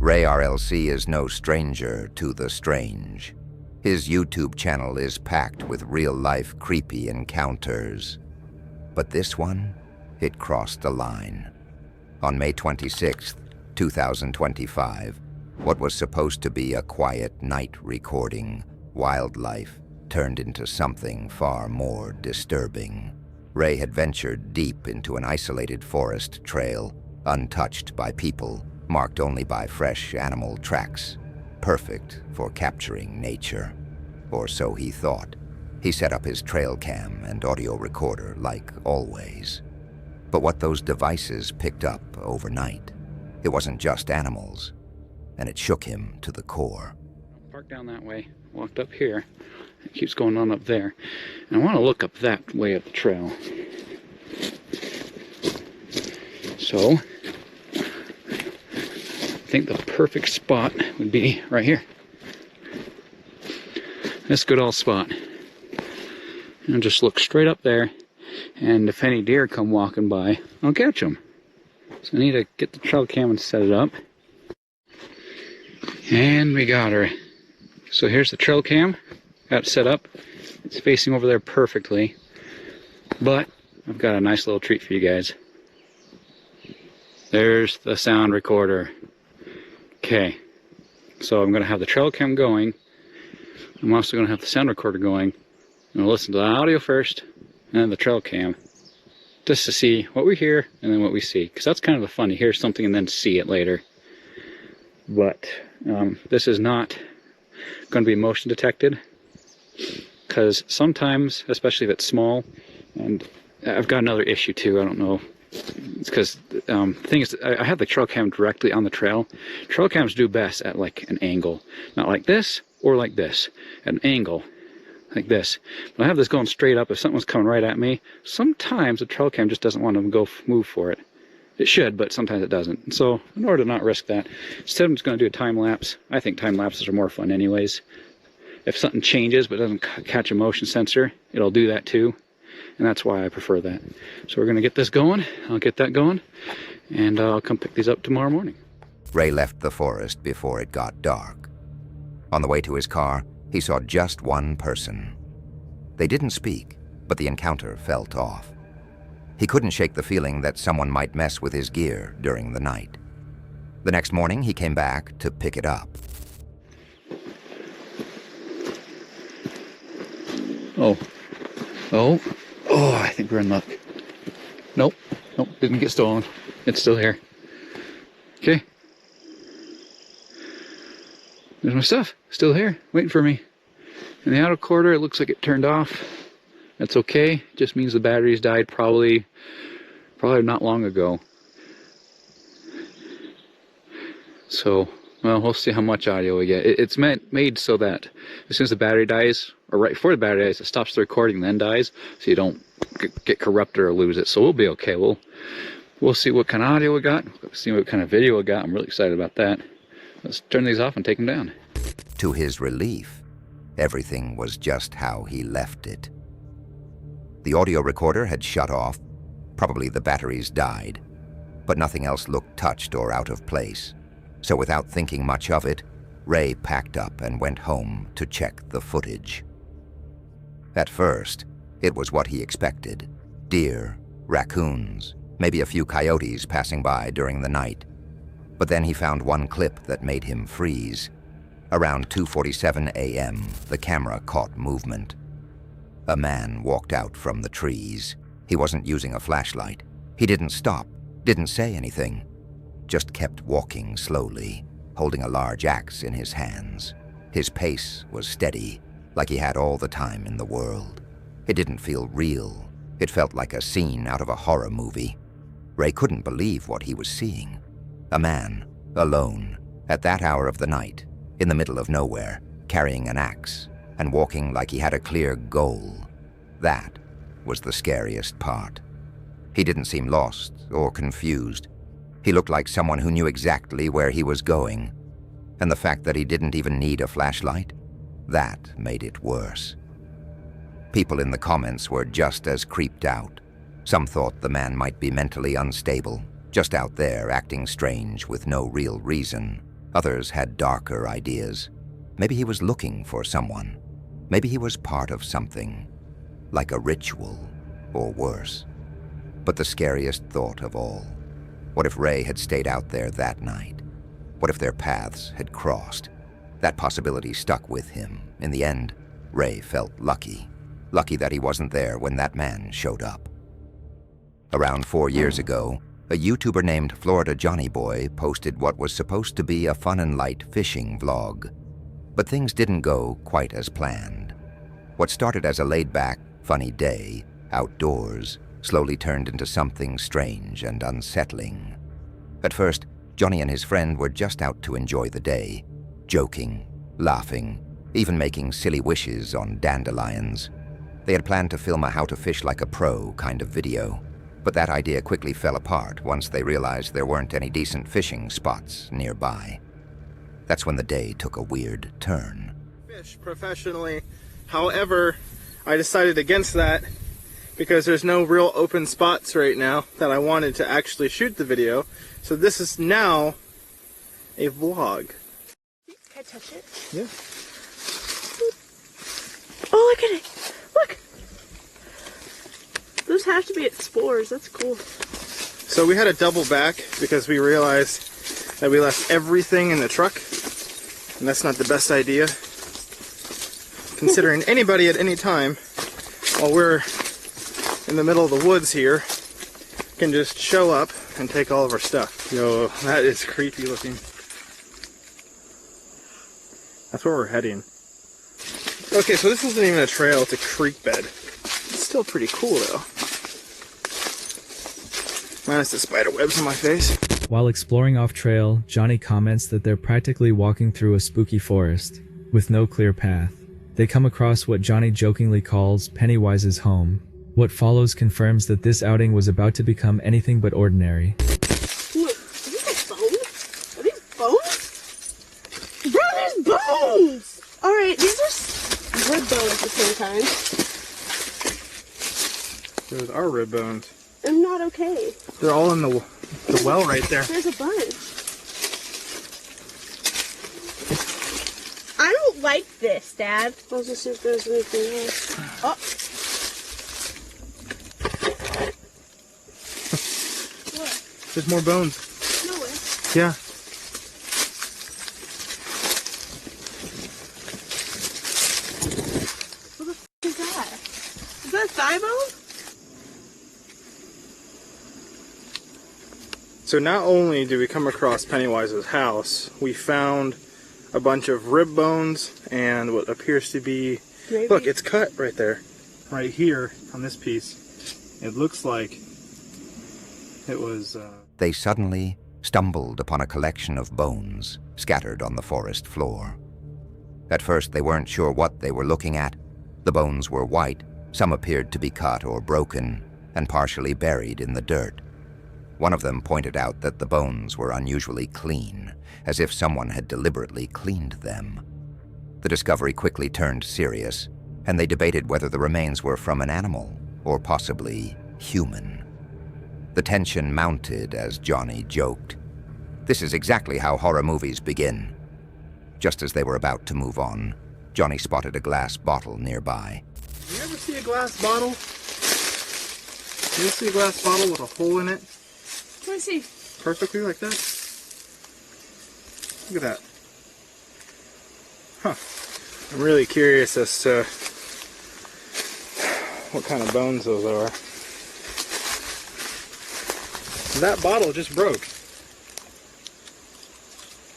Ray RLC is no stranger to the strange. His YouTube channel is packed with real-life creepy encounters. But this one, it crossed a line. On May 26, 2025, what was supposed to be a quiet night recording, wildlife, turned into something far more disturbing. Ray had ventured deep into an isolated forest trail, untouched by people, marked only by fresh animal tracks, perfect for capturing nature. Or so he thought. He set up his trail cam and audio recorder like always. But what those devices picked up overnight, it wasn't just animals, and it shook him to the core. Parked down that way, walked up here, it keeps going on up there, and I want to look up that way up the trail. So, I think the perfect spot would be right here. This good old spot. And just look straight up there, and if any deer come walking by, I'll catch them. So I need to get the trail cam and set it up. And we got her. So here's the trail cam. Got it set up. It's facing over there perfectly. But I've got a nice little treat for you guys. There's the sound recorder. Okay. So I'm going to have the trail cam going. I'm also going to have the sound recorder going. I'm going to listen to the audio first, and then the trail cam, just to see what we hear and then what we see. Because that's kind of the fun, to hear something and then see it later. But this is not going to be motion detected, because sometimes, especially if it's small, and I've got another issue too, I don't know. It's because the thing is, I have the trail cam directly on the trail. Trail cams do best at like an angle, not like this or like this, at an angle. Like this. But I have this going straight up. If something's coming right at me, sometimes the trail cam just doesn't want to move for it. It should, but sometimes it doesn't. So in order to not risk that, instead I'm just going to do a time lapse. I think time lapses are more fun anyways. If something changes but doesn't catch a motion sensor, it'll do that too. And that's why I prefer that. So we're going to get this going. I'll get that going, and I'll come pick these up tomorrow morning. Ray left the forest before it got dark. On the way to his car, he saw just one person. They didn't speak, but the encounter felt off. He couldn't shake the feeling that someone might mess with his gear during the night. The next morning, he came back to pick it up. Oh, I think we're in luck. Nope, didn't get stolen. It's still here. Okay. There's my stuff, still here, waiting for me. In the outer quarter, it looks like it turned off. That's okay, it just means the batteries died probably not long ago. So, well, we'll see how much audio we get. It's made so that as soon as the battery dies, or right before the battery dies, it stops the recording and then dies, so you don't get corrupted or lose it. So we'll be okay. We'll see what kind of audio we got, see what kind of video we got. I'm really excited about that. Let's turn these off and take them down. To his relief, everything was just how he left it. The audio recorder had shut off. Probably the batteries died, but nothing else looked touched or out of place. So without thinking much of it, Ray packed up and went home to check the footage. At first, it was what he expected. Deer, raccoons, maybe a few coyotes passing by during the night. But then he found one clip that made him freeze. Around 2:47 a.m., the camera caught movement. A man walked out from the trees. He wasn't using a flashlight. He didn't stop, didn't say anything, just kept walking slowly, holding a large axe in his hands. His pace was steady, like he had all the time in the world. It didn't feel real. It felt like a scene out of a horror movie. Ray couldn't believe what he was seeing. A man, alone, at that hour of the night, in the middle of nowhere, carrying an axe, and walking like he had a clear goal. That was the scariest part. He didn't seem lost or confused. He looked like someone who knew exactly where he was going. And the fact that he didn't even need a flashlight, that made it worse. People in the comments were just as creeped out. Some thought the man might be mentally unstable, just out there acting strange with no real reason. Others had darker ideas. Maybe he was looking for someone. Maybe he was part of something, like a ritual, or worse. But the scariest thought of all, what if Ray had stayed out there that night? What if their paths had crossed? That possibility stuck with him. In the end, Ray felt lucky. Lucky that he wasn't there when that man showed up. Around 4 years ago, a YouTuber named Florida Johnny Boy posted what was supposed to be a fun and light fishing vlog. But things didn't go quite as planned. What started as a laid-back, funny day, outdoors, slowly turned into something strange and unsettling. At first, Johnny and his friend were just out to enjoy the day, joking, laughing, even making silly wishes on dandelions. They had planned to film a how to fish like a pro kind of video, but that idea quickly fell apart once they realized there weren't any decent fishing spots nearby. That's when the day took a weird turn. Fish professionally. However, I decided against that because there's no real open spots right now that I wanted to actually shoot the video. So this is now a vlog. Can I touch it? Yeah. Oh, look at it. Look. Those have to be spores. That's cool. So we had to double back because we realized that we left everything in the truck. And that's not the best idea. Considering anybody at any time, while we're in the middle of the woods here, can just show up and take all of our stuff. Yo, that is creepy looking. That's where we're heading. Okay, so this isn't even a trail, it's a creek bed. It's still pretty cool though. Minus the spider webs on my face. While exploring off-trail, Johnny comments that they're practically walking through a spooky forest, with no clear path. They come across what Johnny jokingly calls Pennywise's home. What follows confirms that this outing was about to become anything but ordinary. Look, are these like bones? Are these bones? Bro, there's bones! Alright, these are rib bones at the same time. Those are rib bones. I'm not okay. They're all in the well right there. There's a bunch. I don't like this, Dad. Let's just see if there's anything else. Oh. What? There's more bones. No way. Yeah. What the f is that? Is that a thigh bone? So not only did we come across Pennywise's house, we found a bunch of rib bones and what appears to be... Maybe. Look, it's cut right there. Right here on this piece. It looks like it was... They suddenly stumbled upon a collection of bones scattered on the forest floor. At first, they weren't sure what they were looking at. The bones were white, some appeared to be cut or broken, and partially buried in the dirt. One of them pointed out that the bones were unusually clean, as if someone had deliberately cleaned them. The discovery quickly turned serious, and they debated whether the remains were from an animal or possibly human. The tension mounted as Johnny joked. This is exactly how horror movies begin. Just as they were about to move on, Johnny spotted a glass bottle nearby. You ever see a glass bottle? You ever see a glass bottle with a hole in it? Let me see. Perfectly like that? Look at that. Huh. I'm really curious as to what kind of bones those are. That bottle just broke.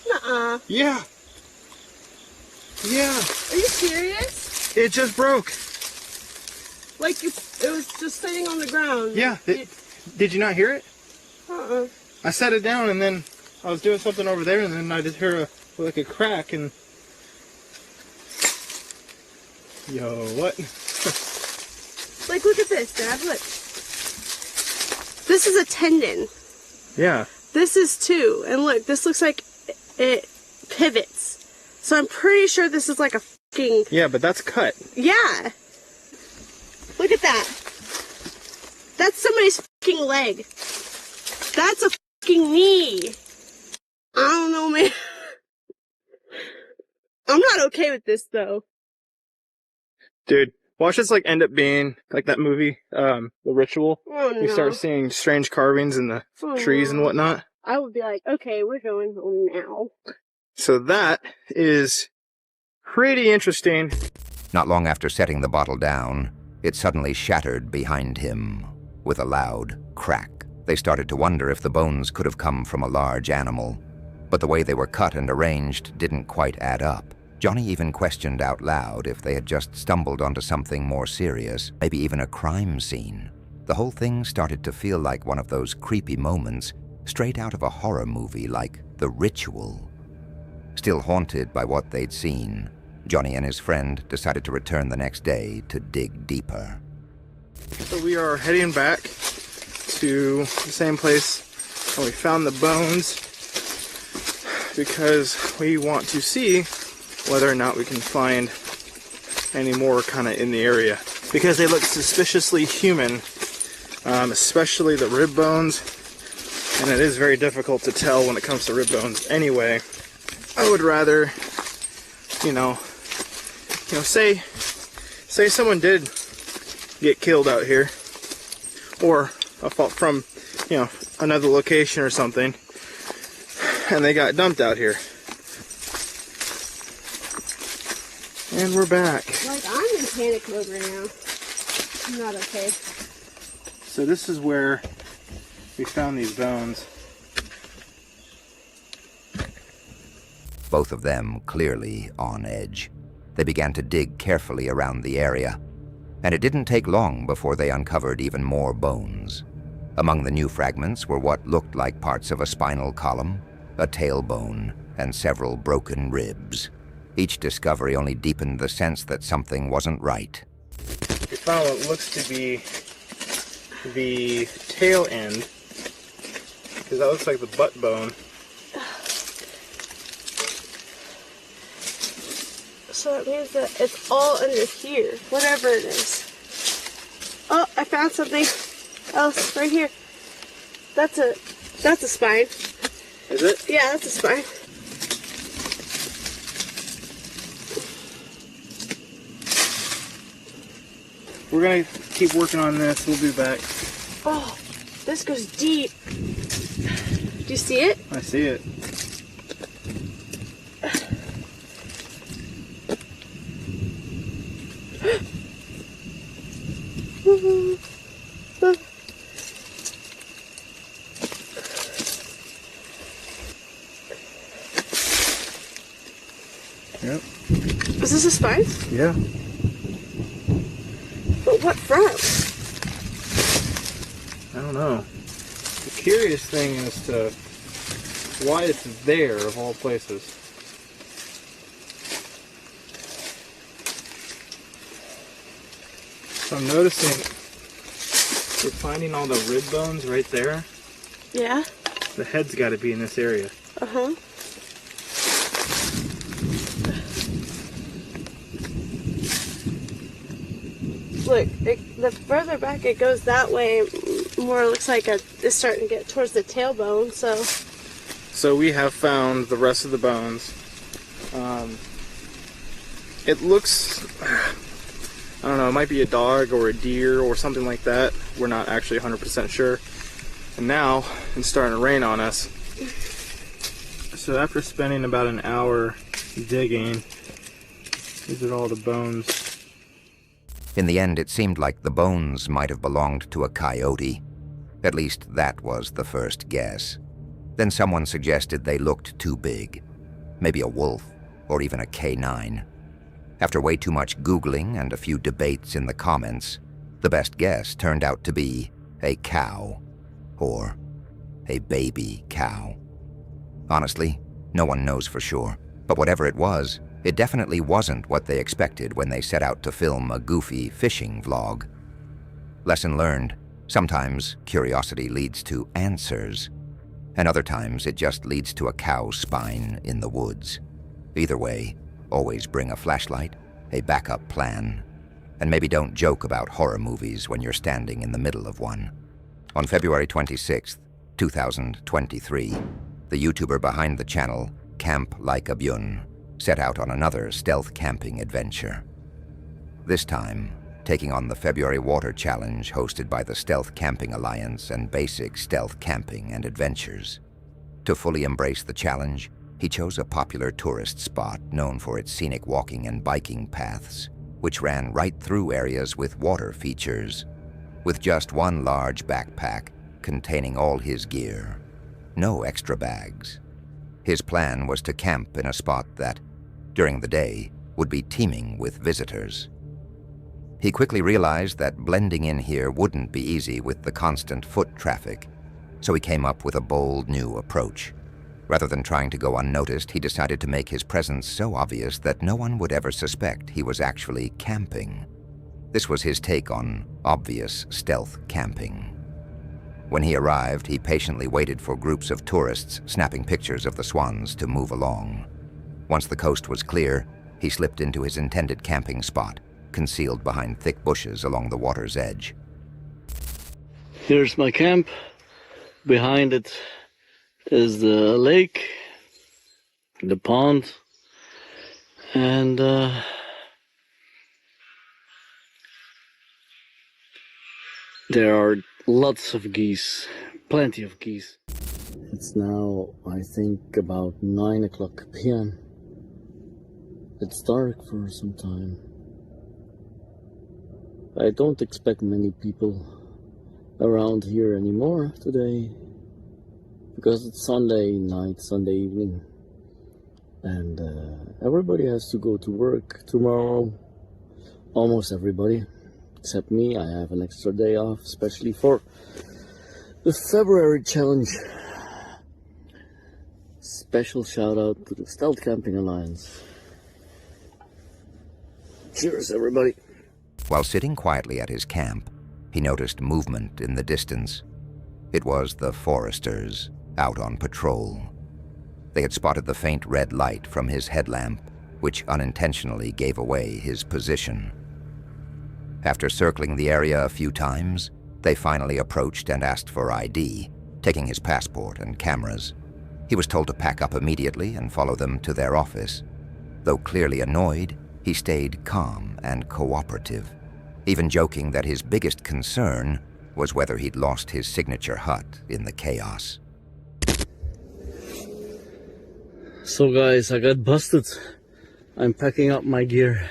Nuh-uh. Yeah. Yeah. Are you serious? It just broke. Like it was just sitting on the ground. Yeah. Did you not hear it? Uh-uh. I set it down and then I was doing something over there and then I just heard like a crack and... Yo, what? Like, look at this, Dad. Look. This is a tendon. Yeah. This is too. And look, this looks like it pivots. So I'm pretty sure this is like a fucking... Yeah, but that's cut. Yeah. Look at that. That's somebody's fucking leg. That's a fucking knee. I don't know, man. I'm not okay with this, though. Dude, watch this like end up being like that movie, The Ritual. Oh, no. You start seeing strange carvings in the trees and whatnot. I would be like, okay, we're going home now. So that is pretty interesting. Not long after setting the bottle down, it suddenly shattered behind him with a loud crack. They started to wonder if the bones could have come from a large animal, but the way they were cut and arranged didn't quite add up. Johnny even questioned out loud if they had just stumbled onto something more serious, maybe even a crime scene. The whole thing started to feel like one of those creepy moments straight out of a horror movie like The Ritual. Still haunted by what they'd seen, Johnny and his friend decided to return the next day to dig deeper. So we are heading back to the same place where we found the bones because we want to see whether or not we can find any more kind of in the area. Because they look suspiciously human, especially the rib bones, and it is very difficult to tell when it comes to rib bones anyway. I would rather, say someone did get killed out here, or from, another location or something, and they got dumped out here. And we're back. Like, I'm in panic mode right now. I'm not okay. So this is where we found these bones. Both of them clearly on edge. They began to dig carefully around the area, and it didn't take long before they uncovered even more bones. Among the new fragments were what looked like parts of a spinal column, a tailbone, and several broken ribs. Each discovery only deepened the sense that something wasn't right. We found what looks to be the tail end, because that looks like the butt bone. So it means that it's all under here, whatever it is. Oh, I found something else right here. That's a spine. Is it? Yeah, that's a spine. We're gonna keep working on this. We'll be back. Oh, this goes deep. Do you see it? I see it. Yep. Is this a spine? Yeah. But what from? I don't know. The curious thing as to why it's there of all places. So I'm noticing we're finding all the rib bones right there. Yeah. The head's got to be in this area. Uh-huh. Look, the further back it goes that way, more looks like it's starting to get towards the tailbone, so... So we have found the rest of the bones. It looks... I don't know, it might be a dog or a deer or something like that. We're not actually 100% sure. And now, it's starting to rain on us. So after spending about an hour digging, these are all the bones. In the end, it seemed like the bones might have belonged to a coyote. At least that was the first guess. Then someone suggested they looked too big. Maybe a wolf, or even a canine. After way too much Googling and a few debates in the comments, the best guess turned out to be a cow, or a baby cow. Honestly, no one knows for sure, but whatever it was, it definitely wasn't what they expected when they set out to film a goofy fishing vlog. Lesson learned, sometimes curiosity leads to answers, and other times it just leads to a cow's spine in the woods. Either way, always bring a flashlight, a backup plan, and maybe don't joke about horror movies when you're standing in the middle of one. On February 26th, 2023, the YouTuber behind the channel, Camp Like a Byun, set out on another stealth camping adventure. This time, taking on the February Water Challenge hosted by the Stealth Camping Alliance and Basic Stealth Camping and Adventures. To fully embrace the challenge, he chose a popular tourist spot known for its scenic walking and biking paths, which ran right through areas with water features, with just one large backpack containing all his gear. No extra bags. His plan was to camp in a spot that, during the day, would be teeming with visitors. He quickly realized that blending in here wouldn't be easy with the constant foot traffic, so he came up with a bold new approach. Rather than trying to go unnoticed, he decided to make his presence so obvious that no one would ever suspect he was actually camping. This was his take on obvious stealth camping. When he arrived, he patiently waited for groups of tourists snapping pictures of the swans to move along. Once the coast was clear, he slipped into his intended camping spot, concealed behind thick bushes along the water's edge. Here's my camp. Behind it is the lake, the pond, and there are lots of geese, plenty of geese. It's now, I think, about 9 o'clock p.m. It's dark for some time. I don't expect many people around here anymore today, because it's Sunday night, Sunday evening, and everybody has to go to work tomorrow. Almost everybody, except me. I have an extra day off, especially for the February challenge. Special shout out to the Stealth Camping Alliance. Cheers, everybody. While sitting quietly at his camp, he noticed movement in the distance. It was the foresters out on patrol. They had spotted the faint red light from his headlamp, which unintentionally gave away his position. After circling the area a few times, they finally approached and asked for ID, taking his passport and cameras. He was told to pack up immediately and follow them to their office. Though clearly annoyed, he stayed calm and cooperative, even joking that his biggest concern was whether he'd lost his signature hut in the chaos. So guys, I got busted. I'm packing up my gear.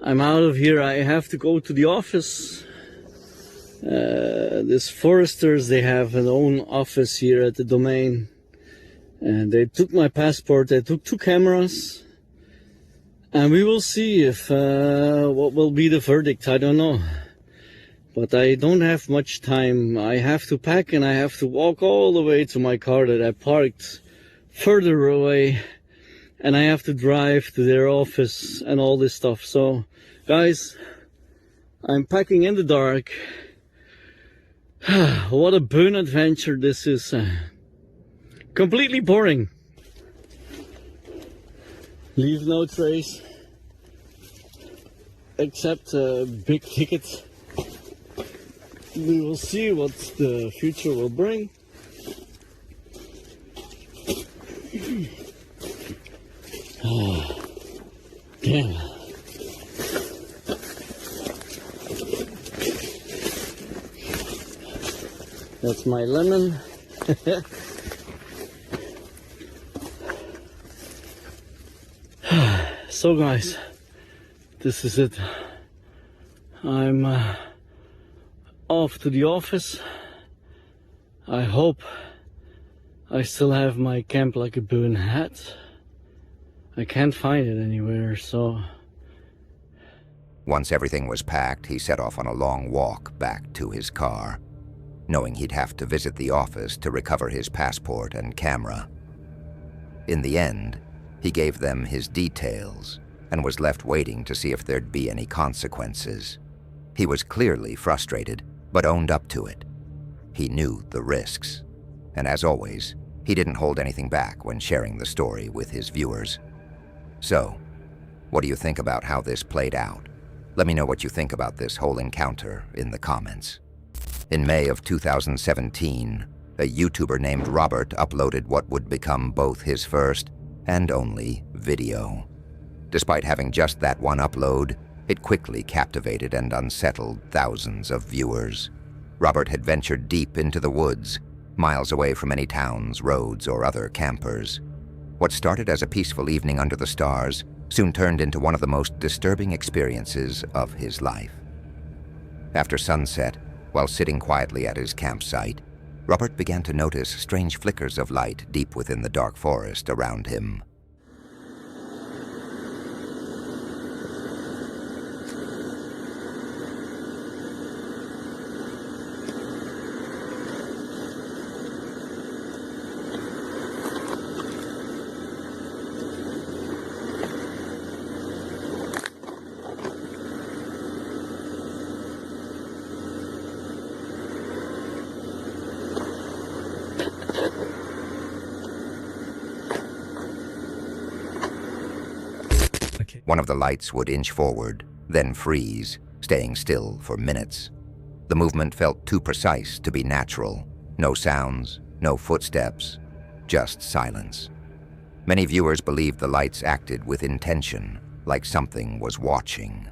I'm out of here. I have to go to the office. These foresters, they have an own office here at the domain. And they took my passport, they took 2 cameras. And we will see if what will be the verdict. I don't know. But I don't have much time. I have to pack and I have to walk all the way to my car that I parked further away. And I have to drive to their office and all this stuff. So, guys, I'm packing in the dark. What a boon adventure this is. Completely boring. Leave no trace, except a big ticket. We will see what the future will bring. Damn. That's my lemon. So guys, this is it. I'm off to the office. I hope I still have my Camp Like a Boon hat. I can't find it anywhere, so... Once everything was packed, he set off on a long walk back to his car, knowing he'd have to visit the office to recover his passport and camera. In the end, he gave them his details and was left waiting to see if there'd be any consequences. He was clearly frustrated, but owned up to it. He knew the risks, and as always, he didn't hold anything back when sharing the story with his viewers. So, what do you think about how this played out? Let me know what you think about this whole encounter in the comments. In May of 2017, a YouTuber named Robert uploaded what would become both his first and only video. Despite having just that one upload, it quickly captivated and unsettled thousands of viewers. Robert had ventured deep into the woods, miles away from any towns, roads, or other campers. What started as a peaceful evening under the stars soon turned into one of the most disturbing experiences of his life. After sunset, while sitting quietly at his campsite, Robert began to notice strange flickers of light deep within the dark forest around him. One of the lights would inch forward, then freeze, staying still for minutes. The movement felt too precise to be natural. No sounds, no footsteps, just silence. Many viewers believed the lights acted with intention, like something was watching.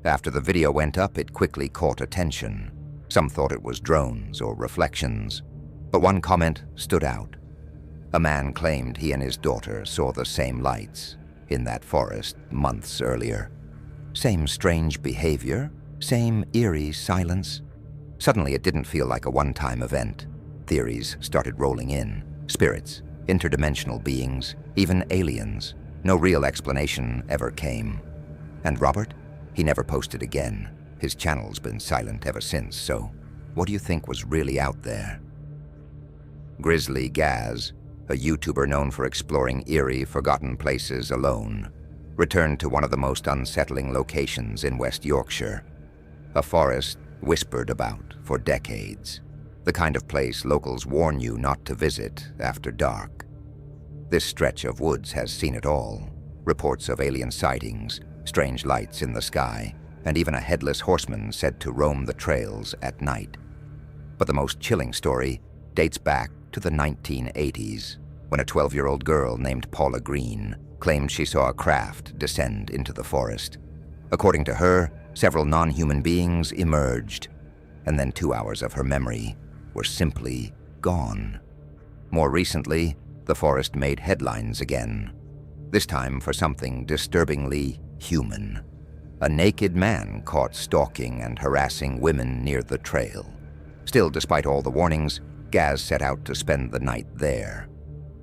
After the video went up, it quickly caught attention. Some thought it was drones or reflections, but one comment stood out. A man claimed he and his daughter saw the same lights in that forest months earlier. Same strange behavior, same eerie silence. Suddenly it didn't feel like a one-time event. Theories started rolling in. Spirits, interdimensional beings, even aliens. No real explanation ever came. And Robert? He never posted again. His channel's been silent ever since, so what do you think was really out there? Grizzly Gaz, a YouTuber known for exploring eerie, forgotten places alone, returned to one of the most unsettling locations in West Yorkshire. A forest whispered about for decades. The kind of place locals warn you not to visit after dark. This stretch of woods has seen it all. Reports of alien sightings, strange lights in the sky, and even a headless horseman said to roam the trails at night. But the most chilling story dates back to the 1980s, when a 12-year-old girl named Paula Green claimed she saw a craft descend into the forest. According to her, several non-human beings emerged, and then 2 hours of her memory were simply gone. More recently, the forest made headlines again, this time for something disturbingly human. A naked man caught stalking and harassing women near the trail. Still, despite all the warnings, Gaz set out to spend the night there,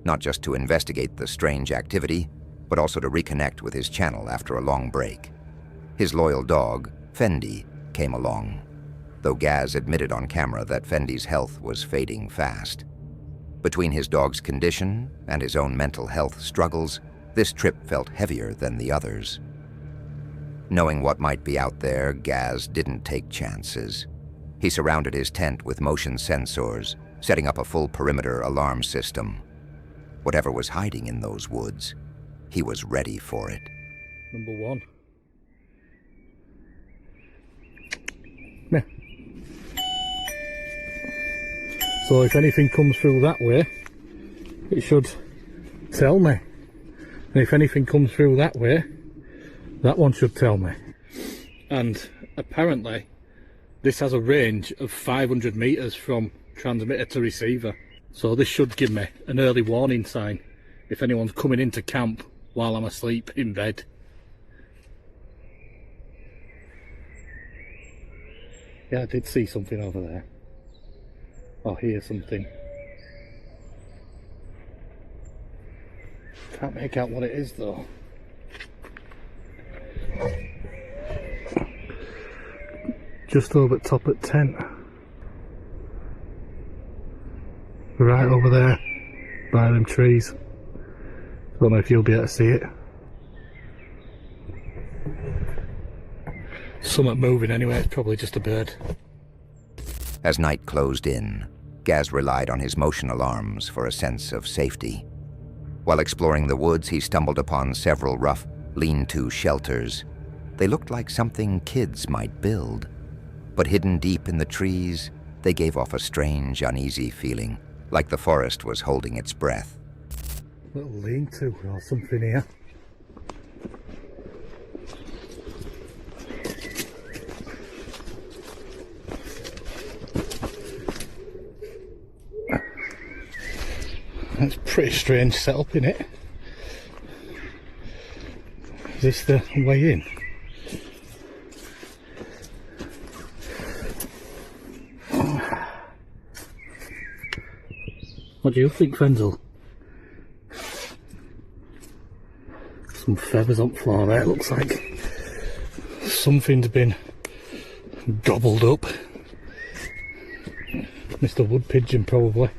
not just to investigate the strange activity, but also to reconnect with his channel after a long break. His loyal dog, Fendi, came along, though Gaz admitted on camera that Fendi's health was fading fast. Between his dog's condition and his own mental health struggles, this trip felt heavier than the others. Knowing what might be out there, Gaz didn't take chances. He surrounded his tent with motion sensors, setting up a full perimeter alarm system. Whatever was hiding in those woods, he was ready for it. Number one. Meh. So if anything comes through that way, it should tell me. And if anything comes through that way, that one should tell me. And apparently, this has a range of 500 meters from transmitter to receiver. So this should give me an early warning sign if anyone's coming into camp while I'm asleep in bed. Yeah, I did see something over there. Or hear something. Can't make out what it is though. Just over top at 10. Right over there, by them trees. Don't know if you'll be able to see it. Something moving anyway, it's probably just a bird. As night closed in, Gaz relied on his motion alarms for a sense of safety. While exploring the woods, he stumbled upon several rough, lean-to shelters. They looked like something kids might build. But hidden deep in the trees, they gave off a strange, uneasy feeling, like the forest was holding its breath. Little lean-to or something here. That's a pretty strange setup, isn't it? Is this the way in? What do you think, Fenzel? Some feathers on the floor there, it looks like. Something's been gobbled up. Mr. Wood Pigeon, probably.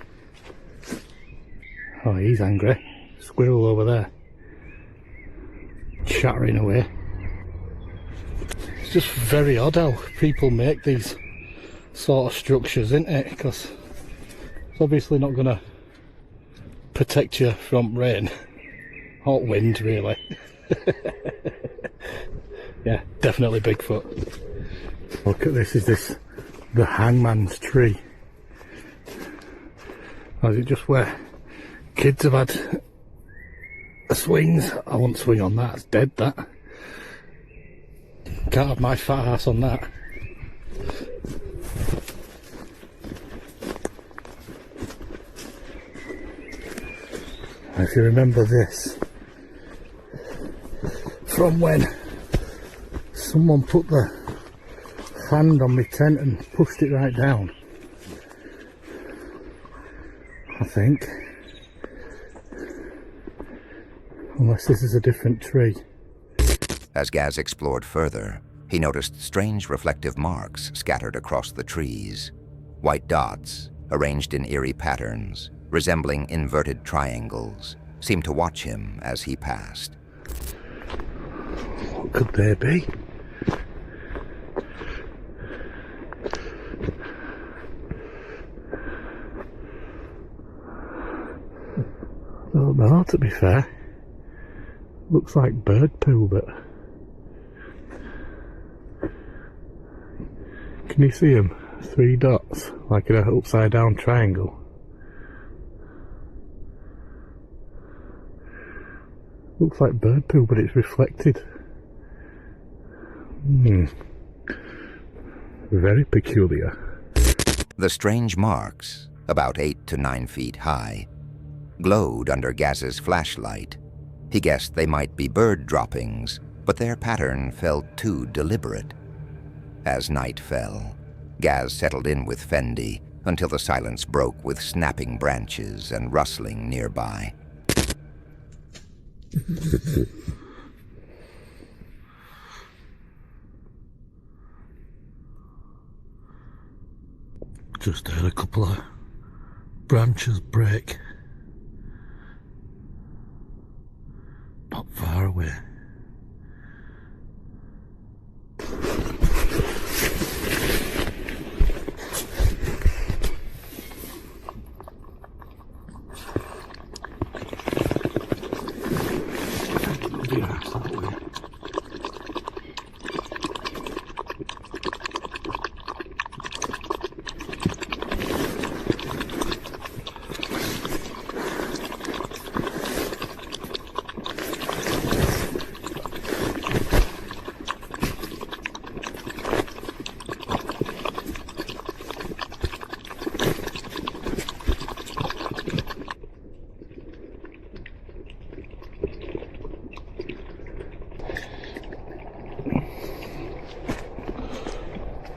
Oh, he's angry. Squirrel over there. Chattering away. It's just very odd how people make these sort of structures, isn't it? Because it's obviously not going to protect you from rain or wind, really. Yeah, definitely Bigfoot. Look at this. Is this the hangman's tree? Or is it just where kids have had swings? I won't swing on that, it's dead, that. Can't have my fat ass on that. If you remember this, from when someone put the hand on my tent and pushed it right down, I think. Unless this is a different tree. As Gaz explored further, he noticed strange reflective marks scattered across the trees. White dots, arranged in eerie patterns, resembling inverted triangles, seemed to watch him as he passed. What could they be? I don't know, to be fair. Looks like bird poo, but can you see them? 3 dots, like in an upside down triangle. Looks like bird poo, but it's reflected. Very peculiar. The strange marks, about 8 to 9 feet high, glowed under Gaz's flashlight. He guessed they might be bird droppings, but their pattern felt too deliberate. As night fell, Gaz settled in with Fendi until the silence broke with snapping branches and rustling nearby. Just heard a couple of branches break. Not far away.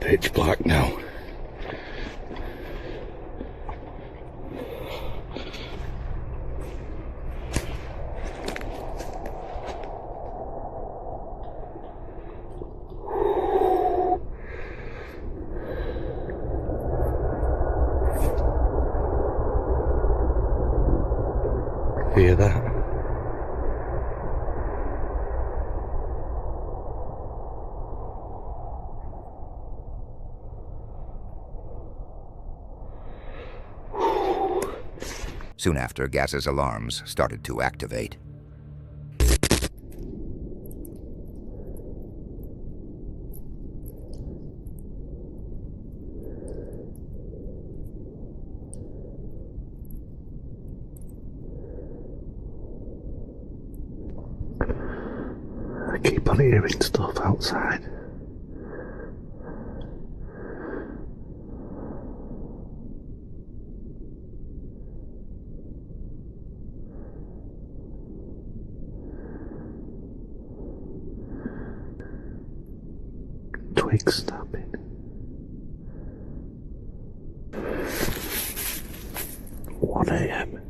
Pitch black now. Hear that? Soon after, Gaz's alarms started to activate. keep on hearing stuff outside. Twig snapping. 1 AM.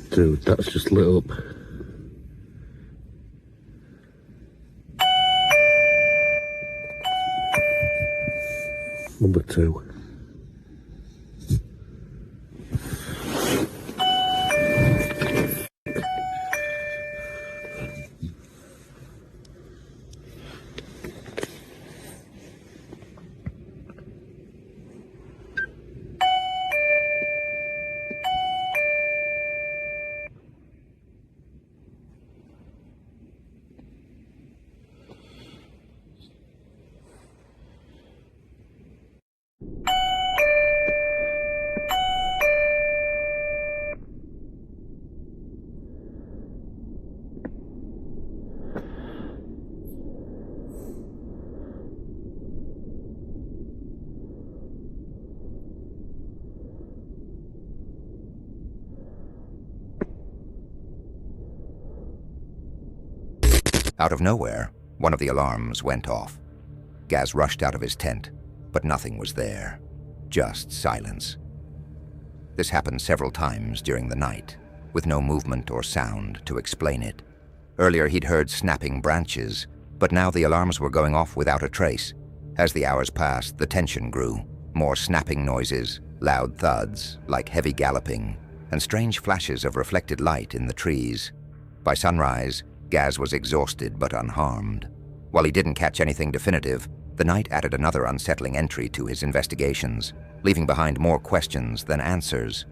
Dude, that's just lit up. Number 2. Out of nowhere, one of the alarms went off. Gaz rushed out of his tent, but nothing was there. Just silence. This happened several times during the night, with no movement or sound to explain it. Earlier he'd heard snapping branches, but now the alarms were going off without a trace. As the hours passed, the tension grew. More snapping noises, loud thuds, like heavy galloping, and strange flashes of reflected light in the trees. By sunrise, Gaz was exhausted but unharmed. While he didn't catch anything definitive, the night added another unsettling entry to his investigations, leaving behind more questions than answers.